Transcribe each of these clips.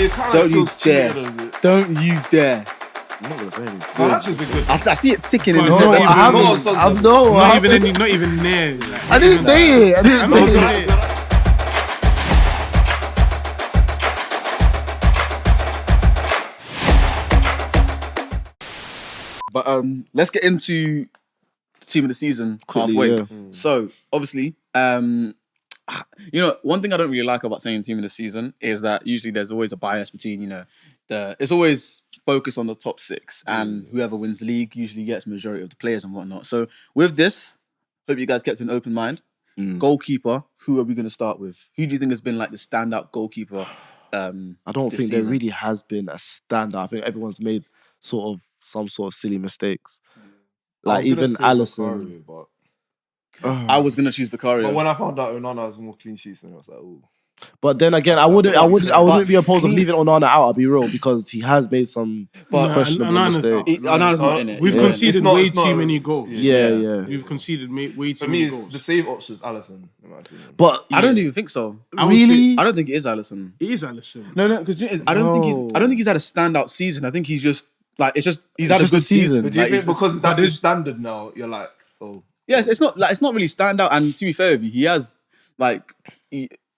it kind Don't of you feels dare. cheated a bit. Don't you dare. I'm not gonna say anything. No, that's just been good. I see it ticking in But his no, head. I haven't. Not even near. I didn't say it. I didn't say it. But let's get into the team of the season Quickly, halfway. yeah. So obviously, one thing I don't really like about saying team of the season is that usually there's always a bias between it's always focused on the top six and whoever wins the league usually gets majority of the players and whatnot. So with this, hope you guys kept an open mind. Goalkeeper, who are we going to start with? Who do you think has been like the standout goalkeeper? I don't think there really has been a standout. I think everyone's made some sort of silly mistakes. Like even Alisson. I was gonna choose Vicario, but when I found out Onana has more clean sheets, then I was like, "Ooh." But then again, I wouldn't be opposed to leaving Onana out. I'll be real, because he has made some questionable mistakes. Onana's not in it. We've conceded way too many goals. Yeah. We've conceded way too many goals. For me, it's the same option as Alisson, in my opinion. But I don't even think so. Really? I don't think it is Alisson. It is Alisson. No, because I don't think he's had a standout season. I think he's just like he's had a good season. But do you think because that's his standard now, you're like, oh. Yes, it's not really standout. And to be fair with you, he has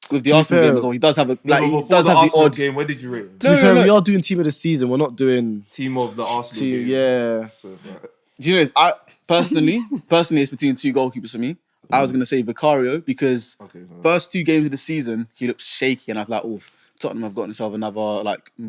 with the Arsenal game as well. He does have the odd game. Where did you rate him? To be fair, we are doing team of the season. We're not doing team of the Arsenal game. Yeah. So it's like... Do you know? I personally, it's between two goalkeepers for me. I was gonna say Vicario because first two games of the season he looked shaky, and I was like, "Oh, Tottenham have gotten themselves another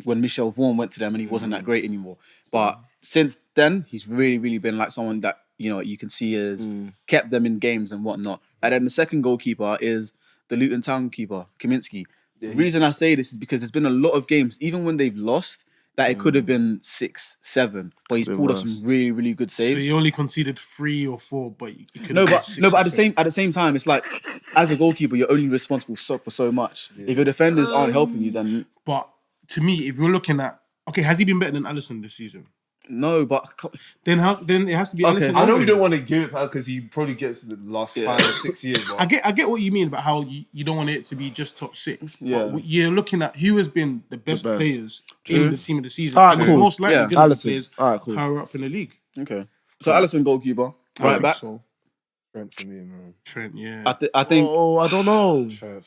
when Michel Vaughan went to them and he wasn't that great anymore." But since then, he's really, really been like someone that you can see has kept them in games and whatnot. And then the second goalkeeper is the Luton Town keeper, Kaminsky. The reason I say this is because there's been a lot of games, even when they've lost, that it could have been 6-7, but he's pulled off some really, really good saves. So he only conceded 3 or 4, but you could but at the same time, it's like as a goalkeeper, you're only responsible for so much. If your defenders aren't helping you, then. But to me, if you're looking at has he been better than Alisson this season? No, but then it has to be Alisson. I know we don't want to give it to him because he probably gets the last 5 or 6 years. But... I get what you mean about how you don't want it to be just top 6. Yeah, but you're looking at who has been the best players in the team of the season. Alright, and cool. it's most likely going to be Alisson. players higher up in the league. Okay, so Alisson goalkeeper, right back. So. Trent for me, man. Trent, yeah. I think. Oh, I don't know. Trent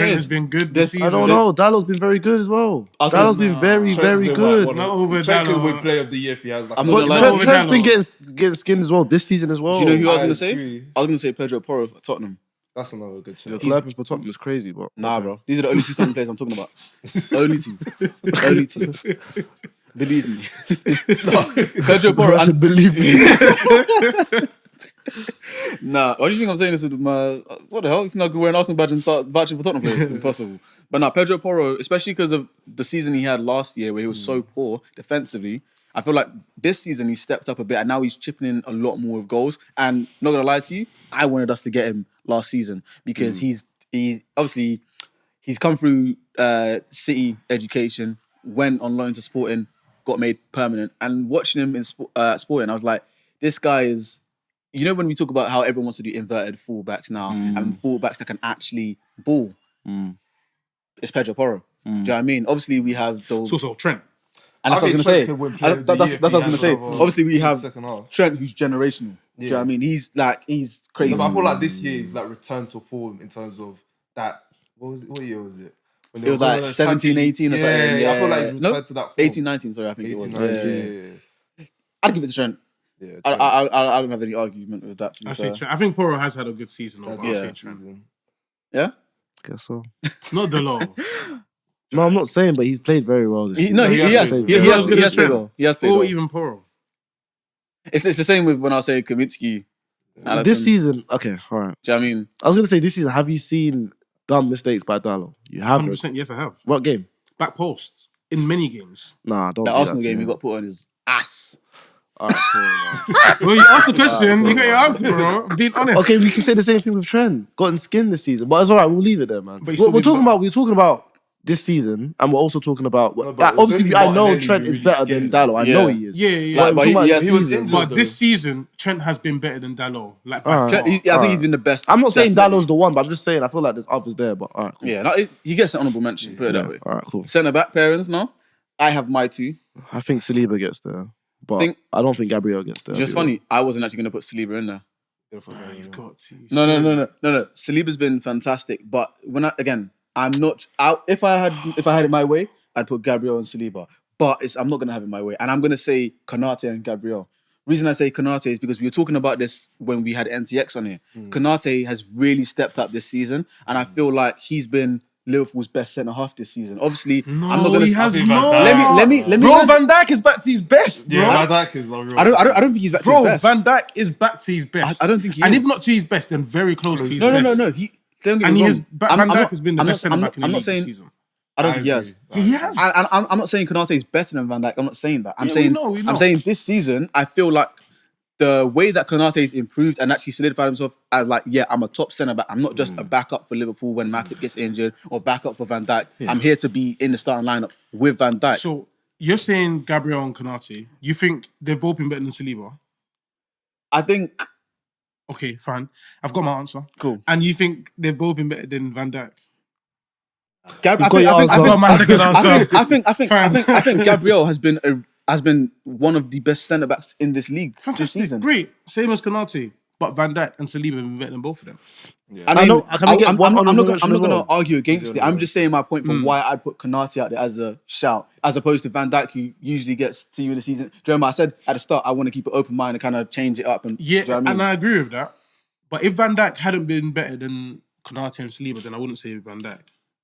has been good this season. I don't know. Dallow's been very good as well. Dallow's been very, very good. Not over Trent Dallow. would play of the year if he has. Trent's been getting skinned as well this season as well. Do you know who I was going to say? I was going to say Pedro Porro for Tottenham. That's another good show. Clapping for Tottenham is crazy, but nah, bro. These are the only two Tottenham players I'm talking about. Only two. Believe me. Pedro Porro. Believe me. Nah, why do you think I'm saying this with my... What the hell? You think I could wear an Arsenal badge and start vouching for Tottenham players? Impossible. But nah, Pedro Porro, especially because of the season he had last year where he was so poor defensively, I feel like this season he stepped up a bit and now he's chipping in a lot more with goals. And not going to lie to you, I wanted us to get him last season because he's obviously... He's come through City education, went on loan to Sporting, got made permanent. And watching him in Sporting, I was like, this guy is... You know when we talk about how everyone wants to do inverted fullbacks now and fullbacks that can actually ball, it's Pedro Porro. Do you know what I mean? Obviously we have those... It's also Trent. And that's what I was going to say. That's what I was going to say. Obviously we have Trent who's generational. Do you know what I mean? He's crazy. No, I feel like this year is like return to form in terms of that... What year was it? When it was like 17, 18 or something. Yeah, I feel like he's returned to that form. 18, 19, sorry, I think 18, it was. 19, yeah. I'd give it to Trent. Yeah, I don't have any argument with that. I say Trent. I think Porro has had a good season. I'll say Trent. Yeah? Guess so. Not Delors. No, I'm not saying, but he's played very well this season. No, he has played well. He has played well. Or even Porro. It's the same with when I say Kaminsky. Alisson. This season, okay, all right. Do you know what I mean? I was going to say this season, have you seen dumb mistakes by Dallow? You have. 100%, yes, I have. What game? Back post. In many games. Nah, don't. The Arsenal game, he got put on his ass. Alright, cool, well, you asked the question, you got your answer, bro. I'm being honest. Okay, we can say the same thing with Trent. Gotten skinned this season, but it's alright. We'll leave it there, man. We're talking about this season, and we're also talking about. No, but Obviously, it's I only know Martinelli Trent who is really better scared than him. Dalot. I know he is. Yeah. But But we're talking about he this was season. injured. But though. this season, Trent has been better than Dalot. Like by Alright. far. I think he's been the best. I'm not saying definitely. Dalot's the one, but I'm just saying I feel like there's others there. But all right, cool. Yeah, no, he gets an honourable mention. Put it that way. All right, cool. Centre back pairings, no. I have my two. I think Saliba gets there, but I don't think Gabriel gets there. Just funny, I wasn't actually going to put Saliba in there. You've got to. No. Saliba's been fantastic, but I'm not out. If I had it my way, I'd put Gabriel and Saliba. But I'm not gonna have it my way, and I'm gonna say Konate and Gabriel. Reason I say Konate is because we were talking about this when we had NTX on here. Konate has really stepped up this season, and I feel like he's been Liverpool's best centre half this season. Obviously, I'm not gonna. He has Let me. Bro, Van Dijk is back to his best. Bro. Yeah, Van Dijk is unreal. I don't think he's back to his best. Van Dijk is back to his best. I don't think he and is. if not to his best, then very close to his No. best. Don't get me wrong. Van Dijk has been the best centre back in the league this season. I don't think he has. He has. I'm not saying Konate is better than Van Dijk. I'm not saying that. We know. I'm saying this season, I feel like the way that Konate's improved and actually solidified himself as I'm a top centre back. I'm not just a backup for Liverpool when Matip gets injured or backup for Van Dijk. Yeah. I'm here to be in the starting lineup with Van Dijk. So you're saying Gabriel and Konate. You think they've both been better than Saliba? I think. Okay, fine. I've got my answer. Cool. And you think they've both been better than Van Dijk? I think Gabriel has been one of the best centre backs in this league this season. Great, same as Konate, but Van Dijk and Saliba have been better than both of them. Yeah. I'm not going to argue against it. I'm just saying my point for why I'd put Konate out there as a shout, as opposed to Van Dijk, who usually gets to you in the season. Do you remember I said at the start I want to keep an open mind and kind of change it up. And yeah, do you know what I mean? And I agree with that. But if Van Dijk hadn't been better than Konate and Saliba, then I wouldn't say Van Dijk.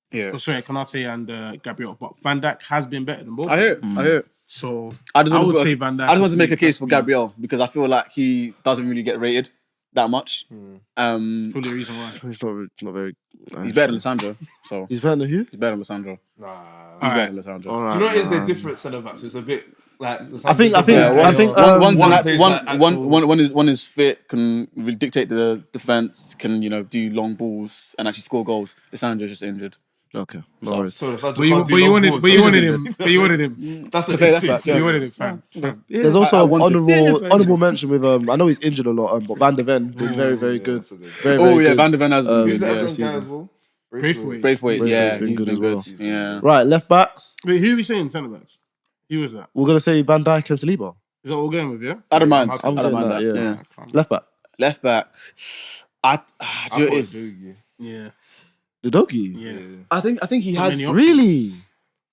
Yeah. Oh, sorry, Konate and Gabriel. But Van Dijk has been better than both. I hear it. So I would say Van Dijk. I just want to make a case for Gabriel because I feel like he doesn't really get rated that much. Probably the reason why. He's not very. He's better than Lissandro. So he's better than who? He's better than Lissandro. Nah. He's better than Lissandro. Do you know what is the different centre backs? It's a bit like. I think one is fit, can really dictate the defense, can do long balls and actually score goals. Lissandro's just injured. Okay. But you wanted him. That's the best. You wanted him, fam. There's also honourable mention with I know he's injured a lot, but Van de Ven been very good. Very good. Van de Ven has been good. Who's the This guy as well? Braithwaite, yeah, he's been good. Yeah. Right, left backs. Wait, who are we saying centre backs? Who was that? We're gonna say Van Dijk and Saliba. Is that what we're going with? Yeah. I don't mind. I don't mind that. Yeah. Left back. Do you know what it is? Yeah. The doggy. Yeah. I think he has really.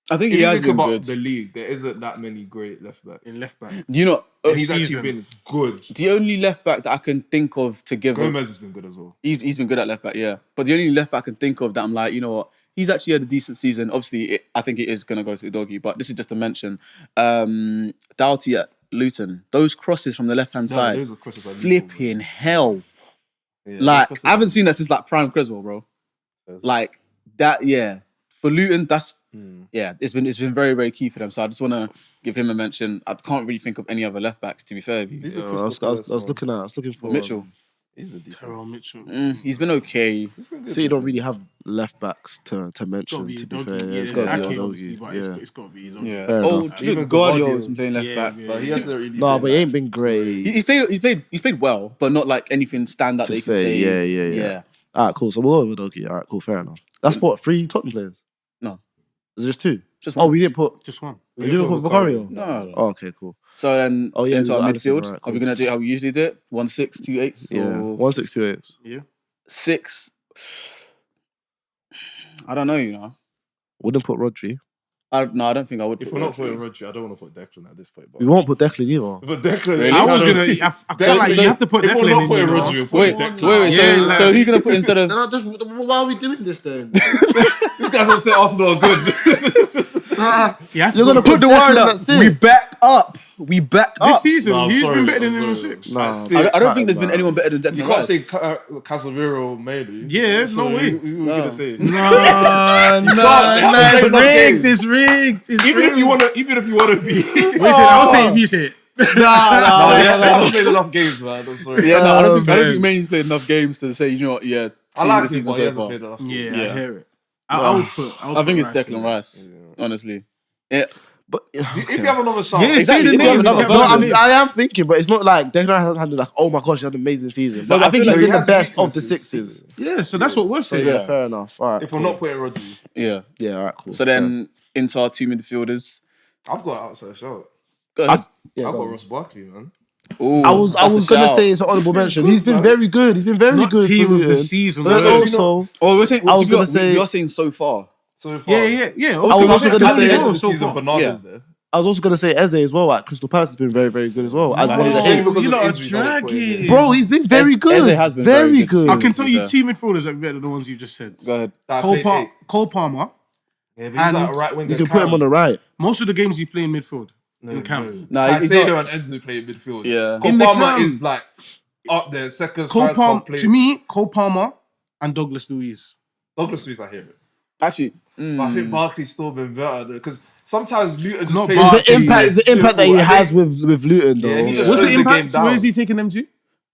I think If he you has think been about good. the league, there isn't that many great left backs. In left back. Do you know? And he's actually been good. The only left back that I can think of to give him, Gomez has been good as well. He's been good at left back, yeah. But the only left back I can think of that I'm like, you know what? He's actually had a decent season. Obviously, I think it is going to go to the doggy, but this is just a mention. Doughty at Luton. Those crosses from the left-hand side. Those are crosses by Luton, flipping hell. Yeah, Like, I haven't seen that since like Prime Creswell, bro. Like, that, yeah. For Luton, that's, yeah, it's been very, very key for them. So I just want to give him a mention. I can't really think of any other left-backs, to be fair with you. I was looking for Mitchell. He's been decent. Terrell Mitchell. He's been okay. See, you don't really have left backs to mention. It's To got be to fair, be it's got to be Ake, a obviously, doggy. but Yeah. it's got to be. Yeah. Fair Oh, enough. even Guardiola's been playing left back. But he hasn't really. No, been but he ain't been great. He's played well, but not like anything stand out that you can say. Yeah. Alright, cool. So we'll go with doggy. Alright, cool. Fair enough. That's what 3 Tottenham players. No. Is it just 2? Just one. Oh, we didn't put. Just one. We didn't put Vicario. No. Oh, okay, cool. So then into our Alisson, midfield, right, are we cool. gonna do it how we usually do it? 1-6, 2-8s? Yeah, 1-6-2-8. Yeah. 6. I don't know, you know. Wouldn't put Rodri. I don't think I would. If we're not putting Rodri, I don't want to put Declan at this point. But We won't put Declan either. But Declan, Really? I was gonna. I feel like you have to put if we're Declan not in. putting You know? Rodri, we're putting Declan. Wait. Yeah, So who's gonna put instead of? Why are we doing this then? These guys don't say Arsenal are good. You're gonna put the Declan word at up. 6. We back up. We back This up. season, No, I'm who's sorry, been better I'm than him sorry. 6? Nah. I don't think there's been anyone better than Declan You can't Rice. say Casemiro mainly. Yeah, there's no way. Who are we gonna say? No, it's rigged, It's rigged. Even if you wanna be. Wait, I'll say if you say it. They haven't played enough games, man. I'm sorry. Yeah, no, I don't man. think Main's played enough games to say, you know what, yeah. I like the him, season but he so hasn't far. played enough games. Yeah, I hear it. I would put. I think it's Rice in Declan there. Rice. Honestly, yeah. But If you have another shot, Yeah, Exactly, say the if you have names. another no, Doesn't I am thinking, but it's not like Declan Rice hasn't had like, oh my gosh, he had an amazing season. But No, I think I feel he's like been he the has best of the weaknesses. sixes. Yeah, so that's what we're So saying. yeah, fair enough. All right, if we're not putting Rodri, Yeah. yeah, all right, cool. So then into our two midfielders. I've got an outside shot. Go ahead. yeah, I've go got on. Ross Barkley, man. Ooh, I was that's a gonna shout. say it's an honourable mention. good, He's been man. very good. He's been very Not good team for of the Luton. season. But though. also, Oh, we're saying. I was gonna say- we are saying so far. So far, Yeah. I was also gonna at the say- end of the so season, far. Bernardo's there. I was also gonna say Eze as well at Crystal Palace has been very, very good as well. As one of the Only eights. because you of lot are injuries, I don't put him in. dragging. Bro, he's been very Eze good. has been very very good. good. I can tell you Yeah. two midfielders that are better than the ones you just said. Go ahead. That played eight. Cole Palmer. Yeah, but he's like a And right winger. You can put him on the right. Most of the games he played in midfield. in camp. Nah, he's Caicedo not- and Enzo play in midfield. Yeah. Cole In the Palmer camp. is like up there, second, Cole third Palmer, play. to me, Cole Palmer and Douglas Luiz. Douglas Luiz, I hear it. Actually, But I think Barkley's still been better because sometimes Luton just Not plays. Barkley. It's the impact that he has with Luton though. Yeah, and he just What's slowed the the game impact? down. Where is he taking them to?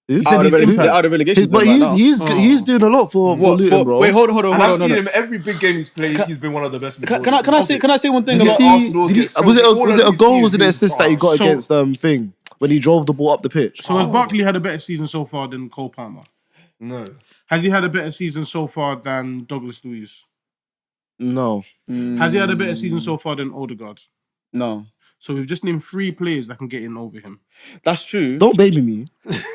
He out of he's relegation- impact. out of relegation But zone right now. he's doing a lot for What, Luton, bro. wait, hold on. And I've seen No. him every big game he's played. He's been one of the best. Can I say one thing Did you about see? Arsenal Did he, against was it Chelsea, all was of it a these goal? teams Was it an being assist that he got So- against thing when he drove the ball up the pitch? So has Barkley had a better season so far than Cole Palmer? No. Has he had a better season so far than Douglas Luiz? No. Has he had a better season so far than Odegaard? No, So we've just named 3 players that can get in over him. that's true. Don't baby me.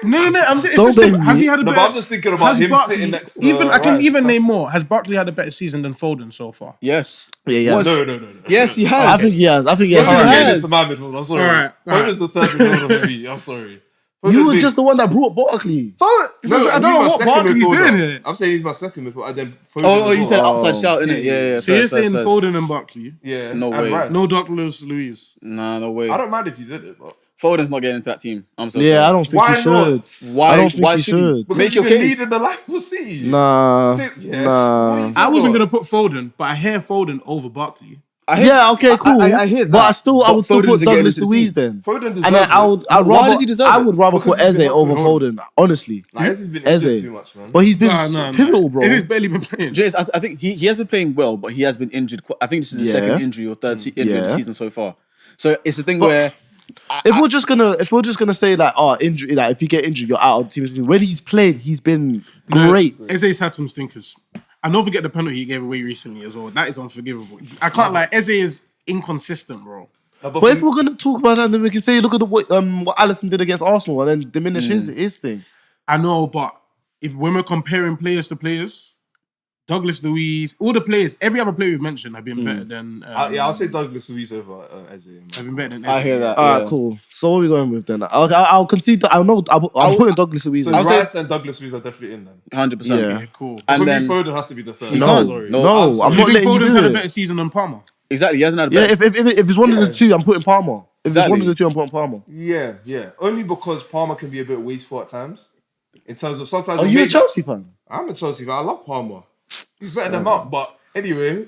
No. It's Don't just simple. blame Has me. he had a No, better? but I'm just thinking about has him Barkley- sitting next to Even I can Rice. even That's- name more. Has Barkley had a better season than Foden so far? Yes. Yeah. No. Yes, he I has. think he has. This is Alright. getting Yes. into my midfield. I'm sorry. Alright. Foden's the third midfielder for me. I'm sorry. You Foden's were been- just the one that brought Barkley. No, I don't he's know my what second Barkley's midfielder. doing here. I'm saying he's my second midfielder. And then Foden Oh, as you said well. outside shout, innit? Yeah. So you're first, saying first. Foden and Barkley? Yeah. No and way. Rice. No Douglas Luiz. Nah, no way. I don't mind if you did it, but Foden's not getting into that team. I'm so Yeah, sorry. I don't think Why he should. not? Why? I don't think why he should he? should. because Make he's your been case. leading the Liverpool City. Nah. Yes. Nah. What are you I wasn't talking gonna put Foden, but I hear Foden over Barkley. I hear- Yeah, okay, cool. I hear that. But I would still But put Foden doesn't get Douglas into the Luiz team. then. Foden deserves And then it. I'd Why rather does he deserve I it? would rather Because put he's Eze been over up with Foden, honestly. Like, Eze's been Eze. injured too much, man. But he's been No. pivotal, bro. It has barely been playing. James, I think he has been playing well, but he has been injured. I think this is the second Yeah. injury or third injury of the Yeah. season so far. So it's the thing But- where If we're just gonna say like, injury, like if you get injured, you're out of the team. When he's played, he's been great. Eze's had some stinkers. And don't forget the penalty he gave away recently as well. That is unforgivable. I can't lie. Eze is inconsistent, bro. But if we're gonna talk about that, then we can say, look at what Alisson did against Arsenal, and then diminish his thing. I know, but when we're comparing players to players, Douglas Luiz, all the players, every other player we've mentioned have been better than. I'll say Douglas Luiz over Eze. have been better than Eze. I hear that. All right, yeah. cool. So what are we going with then? I'll concede that. I'm putting Douglas Luiz. So in. Rice and Douglas Luiz are definitely in then. 100%. Yeah. Okay, cool. And For then me, Foden has to be the third. No, I'm sorry. no, no, I'm I'm Do not you think letting you Foden's do had a it. better season than Palmer? exactly, he hasn't had a Yeah, best. if it's one of the two, I'm putting Palmer. If it's one of Exactly. the two, I'm putting Palmer. Yeah. Only because Palmer can be a bit wasteful at times. In terms of sometimes. Are we you a make- Chelsea fan? I'm a Chelsea fan. I love Palmer. He's better than Mount. But anyway.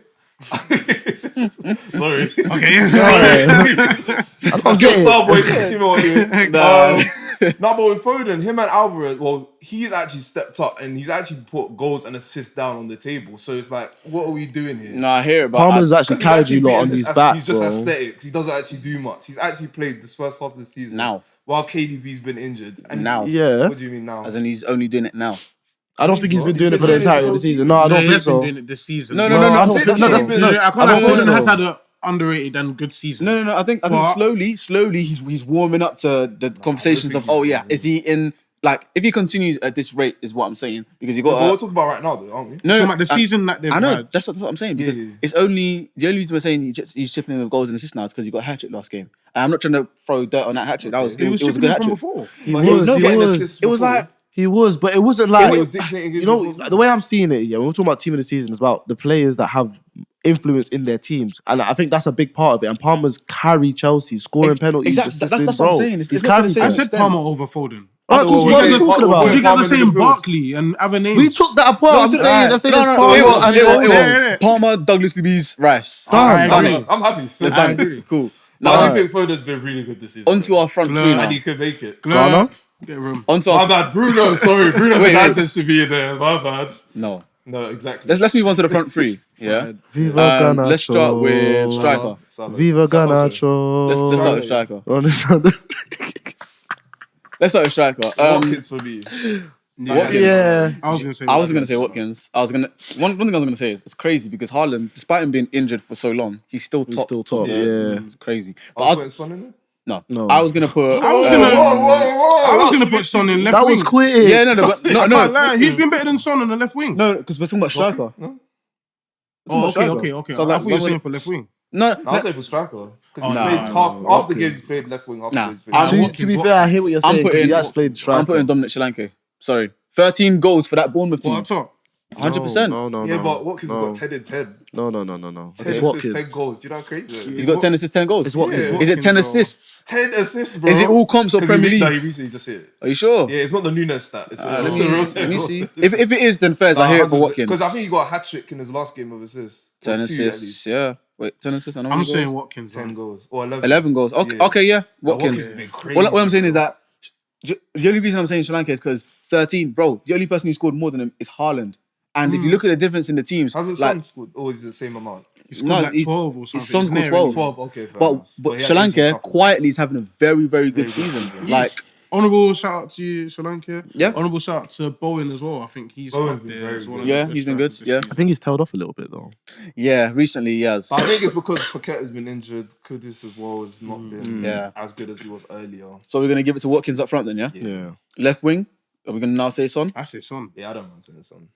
Sorry. Okay. I don't That's your get star it. boy 60 mil anyway. Nah. No, but with Foden, him and Alvarez, well, he's actually stepped up and he's actually put goals and assists down on the table. So it's like, what are we doing here? No, I hear it, but Palmer's I, actually Because carried you lot beaten on this his as- back, He's just bro. aesthetics. He doesn't actually do much. He's actually played this first half of the season Now. while KDB's been injured. And Now. Yeah. What do you mean now? as in he's only doing it now. I don't think he's been He's doing been it for the doing it entirety this of the whole season. No, I No, don't he think has been so. doing it this season. No, I don't that's- think that's- no, that's- that's- no, I I can't lie. don't think Foden so. has had an underrated and good season. No. I think But- slowly he's warming up to the conversations think of he's yeah, is he in like if he continues at this rate is what I'm saying because you But got we're talking about right now, though, aren't we? no Talking about the season that they've I know had. that's what I'm saying because Yeah. it's only the only reason we're saying he's chipping in with goals and assists now is because he got a hat trick last game. And I'm not trying to throw dirt on that hat trick. That was Okay. it was a chipping good in hat from trick. before. He But was, he getting was. assists It was before. like He was, but it wasn't like It was dictating his you know goals. the way I'm seeing it. Yeah, when we're talking about team of the season, it's about the players that have influence in their teams, and I think that's a big part of it. And Palmer's carried Chelsea, scoring penalties, exactly. assisting, That's what I'm bro. saying. It's He's not gonna carried say- I them. said Extent. Palmer over Foden. Alright, cool, so what are you talking about? Because you guys Palmer are in the saying field. Barkley and other names. We took that apart. I'm saying it's Palmer and yeah. Palmer, Douglas Luiz, Rice. I Done. agree. I'm happy. It's I done. agree. Cool. But Now I do think Foden's been really good this season. onto our front Glad. three And now. he could make it. Ghana? Get room. Onto My our bad, Bruno. Sorry, Bruno Wait, wait. Fernandes should be in there. My bad. no. No, exactly. Let's move on to the front three. Yeah. Viva Ganacho. Let's start with striker. Viva Ganacho. Let's start with striker. Let's start with striker. Watkins for me. Yeah. I was gonna say. I wasn't gonna say Watkins. One thing I was gonna say is it's crazy because Haaland, despite him being injured for so long, he's still top. Yeah. It's crazy. Are you putting Son in there? No, I was gonna put. I was gonna put Son in left That wing. was quick. Yeah, no. I can't No, lie. He's been better than Son on the left wing. no, because we're talking about striker. No? Oh, striker. okay. So I thought you were like, saying for left wing. No, I'll say for striker. Because Nah, he's played half the games he's played left wing, half the games he's played. To be fair, I hear what you're saying. putting- He has played striker. I'm putting Dominic Solanke. Sorry, 13 goals for that Bournemouth team. What top? 100%. No. Yeah, but Watkins has got 10 and 10. No. 10 It's assists, Watkins. 10 goals. Do you know how crazy that is? He's got 10 assists, 10 goals. It's Watkins. Yeah. Is it 10 Watkins, assists? 10 assists, bro. Is it all comps or 'Cause Premier No, League? he recently just hit it. Are you sure? Yeah, it's not the Nunes stat. It's Let it's me a real see. 10 Let me goals. see. If it is, then fair. I hear it for Watkins. Because I think he got a hat-trick in his last game of assists. 10 Or 2 at assists. least. Yeah. Wait, 10 assists. And how I'm many saying goals? Watkins. 10 man. goals. Or 11. 11 goals. Okay, Yeah. okay, yeah. Watkins Watkins. has been crazy. What I'm saying is that the only reason I'm saying Sri Lanka is because 13, bro. The only person who scored more than him is Haaland. And if you look at the difference in the teams, Hasn't like, Son scored? Or is it the same amount? He scored like he's- 12 or his something. son's It's scored near 12. 12, okay. fair but enough. but he Sri had easy Lanka couple. quietly is having a very, very good season. Like, Honourable shout out to Sri Lanka. Yeah. Honourable shout out to Bowen as well. I think he's Bowen's up been there very as one good. of the Yeah, best he's been strikers good, this yeah. season. I think he's tailed off a little bit though. yeah, recently he has. But I think it's because Paquette has been injured. Kudus as well has not been Yeah. as good as he was earlier. So we're gonna give it to Watkins up front then, yeah? Yeah. Left wing. Are we gonna now say Son? I say Son. Yeah, I don't mind saying Son.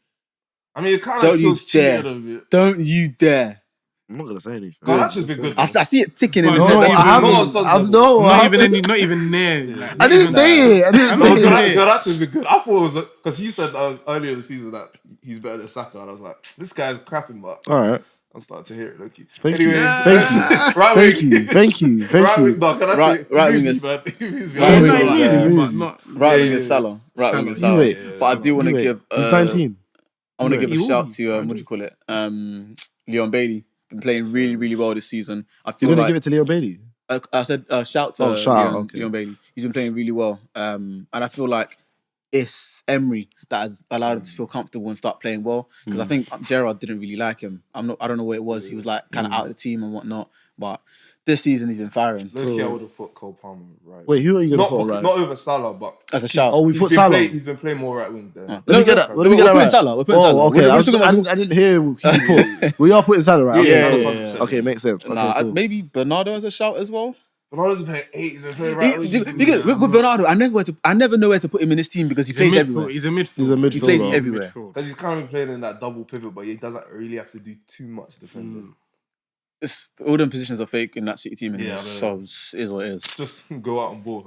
I mean, it kind Don't of you feels dare. cheated a bit. Don't you dare. I'm not gonna say anything. God, that's just been good. I see it ticking in But his no, head. I That's haven't. good. Not on Son's I'm level. Not even near. Like, I didn't say it. I didn't I'm say not it. gonna say it. That's just been good. I thought it was because he said earlier this season that he's better than Saka, and I was like, this guy's crapping, but All right. I'm starting to hear it, Loki. Thank you. Anyway, Thank you. right Thank wing. you. Thank you. Thank Right you. wing, no, can I Right- say right Moves wing me, is- man. Moves me. Right I wing don't is- like yeah. it. but not. Right wing Yeah, is Salah. Right wing is Salah. You Salah. wait. But I do want to You wait. give. He's 19. I want to You give a wait. shout to what do you call it? Leon Bailey. Been playing really, really well this season. I feel You're gonna like give it to Leo Bailey. I said shout to Shout out, Leon, okay. Leon Bailey. He's been playing really well. And I feel like it's Emery that has allowed him to feel comfortable and start playing well. Because I think Gerrard didn't really like him. I don't know what it was. He was like kind of out of the team and whatnot. But this season he's been firing. Loki, I would have put Cole Palmer right. Wait, who are you gonna not put right? not over Salah, but As a shout. Oh, we put Salah. he's been playing more right wing there. Let me get that. Let me we're get that putting right. Salah. We're putting Oh, Salah. okay. We're I talking about- didn't hear who you put. We are putting Salah right. Yeah, Okay, yeah, Salah, yeah. okay, makes sense. Okay, Nah, cool. maybe Bernardo as a shout as well. Ronaldo's been playing 8. He's been playing right wing. Because with Bernardo, I never know where to put him in this team because he plays everywhere. He's a midfield. He's a midfielder. He plays everywhere. Because he's kind of been playing in that double pivot, but he doesn't really have to do too much defending. All them positions are fake in that City team, anyway, Yeah, so it is what it is. Just go out and ball.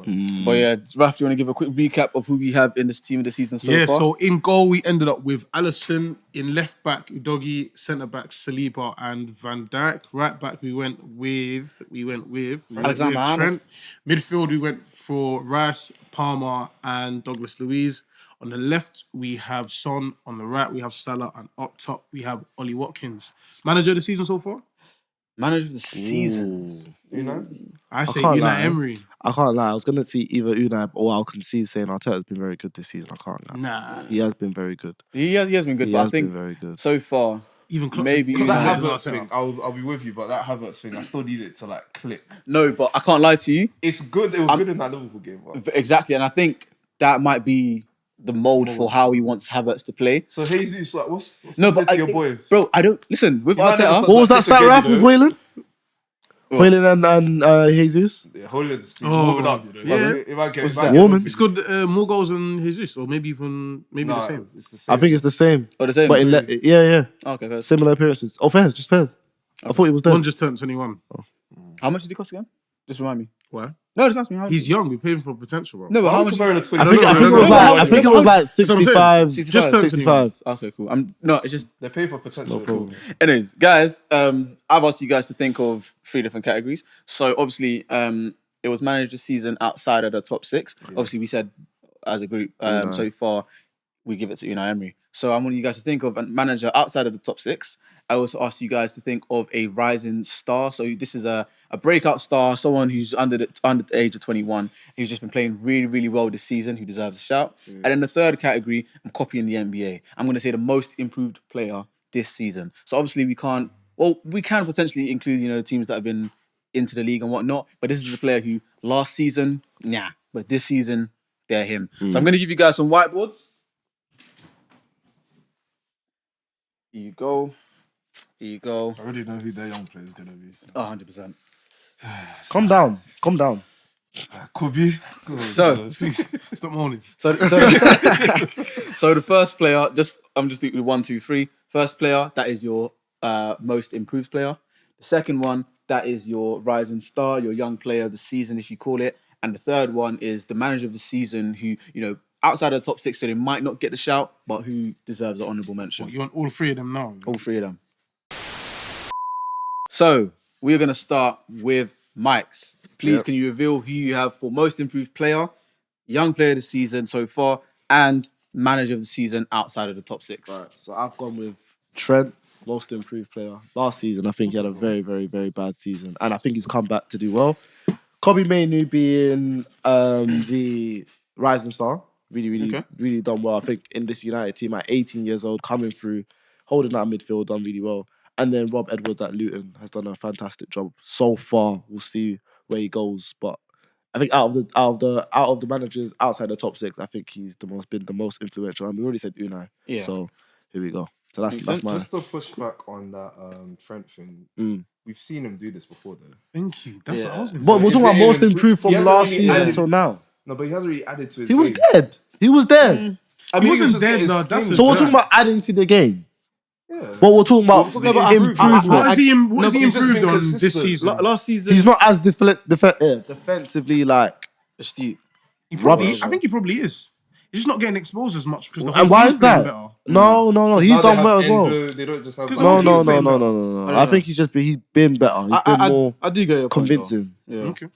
But yeah, Raf, do you want to give a quick recap of who we have in this team of the season so Yeah, far? so in goal we ended up with Alisson, in left back Udogie, centre back Saliba and Van Dijk. Right back we went with Alexander-Arnold. Trent. Midfield we went for Rice, Palmer and Douglas Luiz. On the left we have Son. On the right we have Salah, and up top we have Ollie Watkins. Manager of the season so far? Manager of the season. You know? I say can't Unai lie. Emery. I can't lie. I was gonna see either Unai or I'll concede saying Arteta's been very good this season. I can't lie. Nah. He has been very good. He has been good, He but I has think been very good. so far, Even Klopp's Maybe he's That Unai. better Havertz than thing, I'll be with you, but that Havertz thing, I still need it to like click. no, but I can't lie to you. It's good. It was good in that Liverpool game. But. Exactly, and I think that might be the mold for how he wants Havertz to play. So Jesus, like, what's No, the but your boy? bro, I don't listen with You might never Arteta. touch What was that It's stat, again, Raf, you with know? Hoyland? Hoyland and Jesus? Yeah, Holland's he's Oh, warming up. You know? yeah. If I get, What's if I that? get Warming? He scored more goals than Jesus, or maybe even the same. It's the same. I think it's the same. Oh, the same. But yeah. Okay, guys. Similar appearances. Oh, fairs, just fairs. I thought he was there. One just turned 21. How much did he cost again? Just remind me. Why? No, just ask me how. He's young. We paid him for potential, bro. no, but How how much much? comparing to 20? I think it was No, like I think it was like 65. 65. Just turned 65. Okay, cool. No, it's just. They pay for potential. problem. Anyways, guys, I've asked you guys to think of 3 different categories. So obviously, it was managed this season outside of the top 6. Obviously, we said as a group so far we give it to Unai Emery. So I want you guys to think of a manager outside of the top 6, I also asked you guys to think of a rising star. So this is a breakout star, someone who's under the age of 21, who's just been playing really, really well this season, who deserves a shout. And then the third category, I'm copying the NBA. I'm going to say the most improved player this season. So obviously we can potentially include, teams that have been into the league and whatnot, but this is a player who last season, but this season, they're him. So I'm going to give you guys some whiteboards. Here you go. I already know who their young player is going to be. So. 100%. Calm down. Could be. So, Stop moaning. so the first player, I'm just doing 1, 2, 3. First player, that is your most improved player. The second one, that is your rising star, your young player of the season, if you call it. And the third one is the manager of the season who, outside of the top 6, so they might not get the shout, but who deserves an honourable mention. What, you want all 3 of them now? All 3 of them. So, we're going to start with Mike's. Please, Can you reveal who you have for most improved player, young player of the season so far, and manager of the season outside of the top 6? Right, so I've gone with Trent, most improved player. Last season, I think he had a very, very, very bad season, and I think he's come back to do well. Kobe Mainu being the rising star, really done well. I think in this United team at 18 years old, coming through, holding that midfield, done really well. And then Rob Edwards at Luton has done a fantastic job so far. We'll see where he goes, but I think out of the managers outside the top 6, I think he's been the most influential. And we already said Unai, so here we go. So that's my. Just to push back on that Trent thing. We've seen him do this before, though. Thank you. That's what I was going to But say. we're talking about most improved from last season until now. No, but he hasn't really added to his He was game. dead. He was dead. I He mean, wasn't dead, though. That's So we're talking about adding to the game. Yeah. But we're talking about improvement. improvement. What has he but he's just improved been on this consistent. season? Last season, He's not as defensively like. astute. Rubbish. I think he probably is. He's just not getting exposed as much because the whole And why team's is that? playing better. No. He's Now they done have well as well. Endo, they don't just have. Because the whole team's playing better. No. I think he's been better. He's been more I do get your point, convincing. though. Yeah. Okay.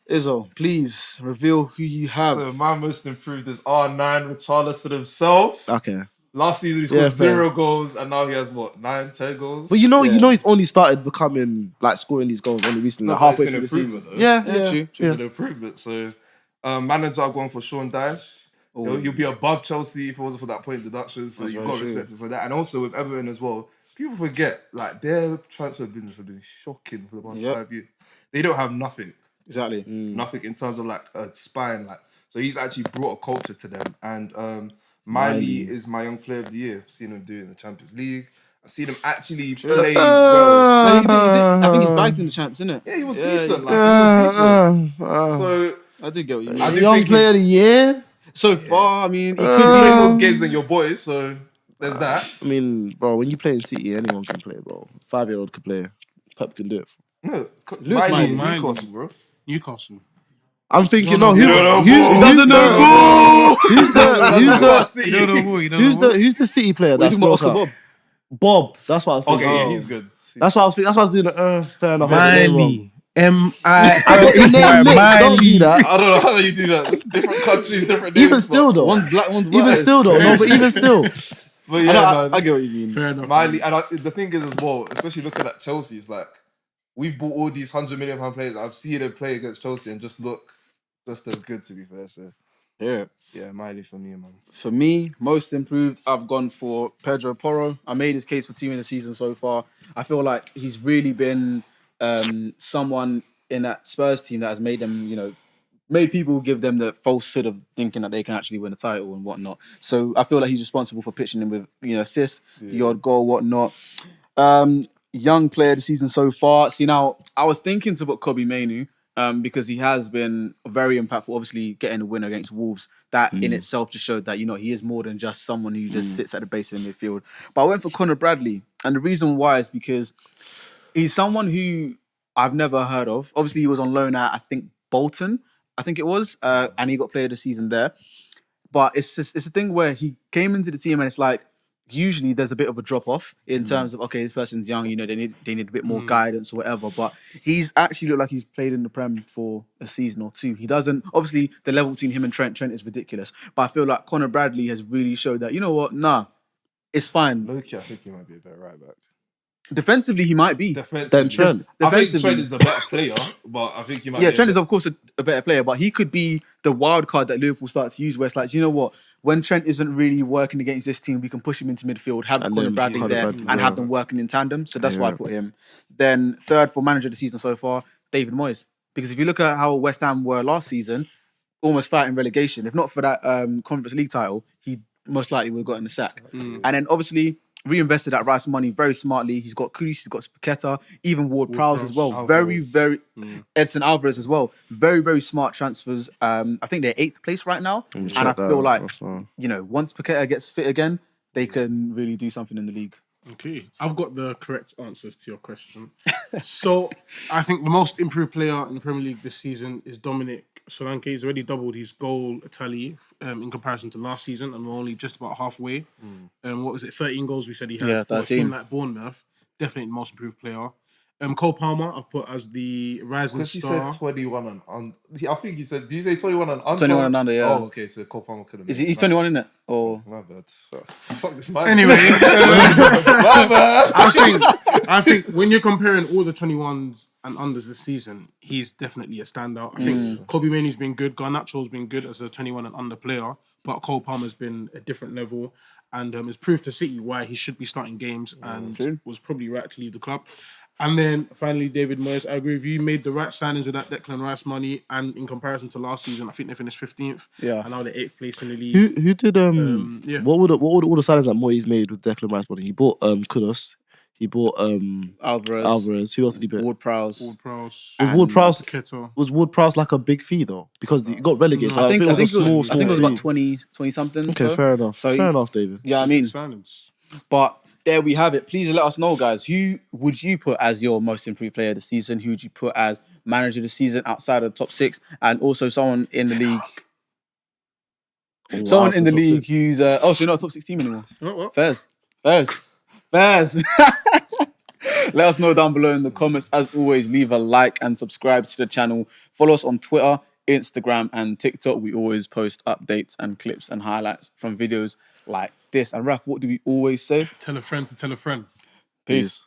Izzo, please reveal who you have. So my most improved is R9 with Richarlison himself. Okay. Last season he scored fair. 0 goals, and now he has 9, 10 goals. But he's only started becoming like scoring these goals only recently, No, like but halfway it's an through the improvement, season. though. Yeah, True. It's an improvement. So manager, I've gone for Sean Dyche. He'll be above Chelsea if it wasn't for that point deduction. So you've got to respect him for that. And also with Everton as well, people forget like their transfer business has been shocking for the past 5 years. They don't have nothing. Exactly. Nothing in terms of like a spine. So he's actually brought a culture to them. And Miley is my young player of the year. I've seen him do it in the Champions League. I've seen him actually play well. No, he did. I think he's bagged in the champs, isn't it? Yeah, he was decent. He was decent. So I did get what you mean. I did young think player of the year. So far, I mean, he he could play more games than your boys. So there's that. I mean, bro, when you play in City, anyone can play, bro. 5-year-old can play. Pep can do it. No, Miley. Newcastle, bro. Newcastle. I'm thinking, He doesn't know who's the City player Who's that's the Oscar broke Bob? up? Bob. That's what I was thinking. Okay, yeah, he's good. That's what I was thinking. That's what I was doing. Fair enough. Miley. I got your name mixed. Don't do that. I don't know how you do that. Different countries, different names. Even still, though. One's black, one's white. Even still, though. No, but even still. But yeah, I get what you mean. Fair enough. Miley, and the thing is as well, especially looking at Chelsea, it's like we've bought all these £100 million players. I've seen them play against Chelsea and just look just as good, to be fair. So yeah, Miley for me, man. For me, most improved, I've gone for Pedro Porro. I made his case for team of the season so far. I feel like he's really been someone in that Spurs team that has made them, made people give them the falsehood of thinking that they can actually win a title and whatnot. So I feel like he's responsible for pitching them with, assists, the odd goal, whatnot. Young player of the season so far. See, now, I was thinking to put Kobe Mainu because he has been very impactful, obviously getting a win against Wolves. That in itself just showed that, he is more than just someone who just sits at the base of the midfield. But I went for Conor Bradley. And the reason why is because he's someone who I've never heard of. Obviously, he was on loan at, I think, Bolton, I think it was, and he got player of the season there. But it's a thing where he came into the team and it's like, usually there's a bit of a drop off in terms of, okay, this person's young, they need a bit more guidance or whatever. But he's actually looked like he's played in the Prem for a season or two. He doesn't, obviously the level between him and Trent is ridiculous. But I feel like Conor Bradley has really showed that, it's fine. Loki, I think he might be a better right back. Defensively, he might be. Defensively. Then Trent. I think Defensively. Trent is a better player, but I think he might Yeah, be Trent is of course a better player, but he could be the wild card that Liverpool start to use. Where it's like, you know what? When Trent isn't really working against this team, we can push him into midfield, have And Conor then Bradley Conor there, Bradley, and yeah. have them working in tandem. So that's why I Yeah. put him. Then third for manager of the season so far, David Moyes. Because if you look at how West Ham were last season, almost fighting relegation. If not for that Conference League title, he most likely would have gotten the sack. And then obviously reinvested that Rice money very smartly. He's got Kudus, he's got Paqueta, even Ward-Prowse as well. Alvarez. Very Edson Alvarez as well. Very smart transfers. I think they're 8th place right now. And I feel like, you know, once Paqueta gets fit again, they can really do something in the league. Okay, I've got the correct answers to your question. So, I think the most improved player in the Premier League this season is Dominic Solanke. He's already doubled his goal tally in comparison to last season, and we're only just about halfway. What was it, 13 goals we said he has Yeah, for a 13. team like Bournemouth. Definitely the most improved player. Cole Palmer, I've put as the rising Because he star. said 21 and I think he said, did you say 21 and under? 21 and under, yeah. Oh, okay, so Cole Palmer could have He's 21, isn't it? Or My bad. Fuck this man. Anyway, My bad. I think when you're comparing all the 21s and unders this season, he's definitely a standout. I think Kobe Mainoo's been good. Garnacho's been good as a 21 and under player, but Cole Palmer's been a different level and has proved to City why he should be starting games and was probably right to leave the club. And then finally, David Moyes, I agree with you. He made the right signings with that Declan Rice money, and in comparison to last season, I think they finished 15th. Yeah. And now they're 8th place in the league. Who did yeah. what would all the signings that Moyes made with Declan Rice money? He bought Kudus. He bought Alvarez. Who else did he buy? Ward-Prowse. Ward-Prowse. Was Ward-Prowse Paqueta. was Ward-Prowse like a big fee though? Because he got relegated. I think it was a small about fee. 20 something. Okay, so. fair enough. So fair enough, David. Yeah, I mean, Signings. but there we have it. Please let us know, guys. Who would you put as your most improved player of the season? Who would you put as manager of the season outside of the top 6? And also someone in the league. Someone in the league who's so you're not a top 6 team anymore. What? Fairs. Let us know down below in the comments. As always, leave a like and subscribe to the channel. Follow us on Twitter, Instagram, and TikTok. We always post updates and clips and highlights from videos like this. And Raf, what do we always say? Tell a friend to tell a friend. Peace.